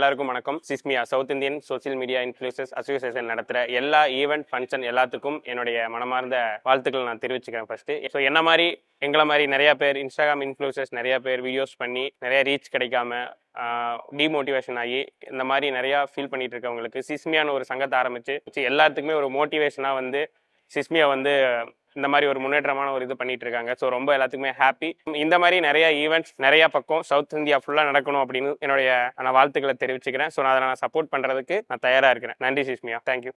எல்லாருக்கும் வணக்கம். சிஸ்மியா south Indian social media influencers association நடத்துகிற எல்லா ஈவெண்ட் ஃபங்க்ஷன் எல்லாத்துக்கும் என்னுடைய மனமார்ந்த வாழ்த்துக்கள் நான் தெரிவிச்சுக்கிறேன். ஃபர்ஸ்ட் என்ன மாதிரி எங்களை மாதிரி நிறைய பேர் இன்ஸ்டாகிராம் இன்ஃப்ளூயன்சர்ஸ் நிறைய பேர் வீடியோஸ் பண்ணி நிறைய ரீச் கிடைக்காம டிமோட்டிவேஷன் ஆகி இந்த மாதிரி நிறையா ஃபீல் பண்ணிட்டு இருக்கவங்களுக்கு சிஸ்மியான்னு ஒரு சங்கத்தை ஆரம்பிச்சு எல்லாத்துக்குமே ஒரு மோட்டிவேஷனாக சிஸ்மியா இந்த மாதிரி ஒரு முன்னேற்றமான ஒரு இது பண்ணிட்டு இருக்காங்க. ஸோ ரொம்ப எல்லாத்துக்குமே ஹாப்பி. இந்த மாதிரி நிறைய ஈவெண்ட்ஸ் நிறைய பக்கம் சவுத் இந்தியா ஃபுல்லாக நடக்கணும் அப்படின்னு என்னுடைய வாழ்த்துக்களை தெரிவிச்சுக்கிறேன். ஸோ நான் அதை சப்போர்ட் பண்ணுறதுக்கு நான் தயாராக இருக்கிறேன். நன்றி சிஸ்மியா, தேங்க்யூ.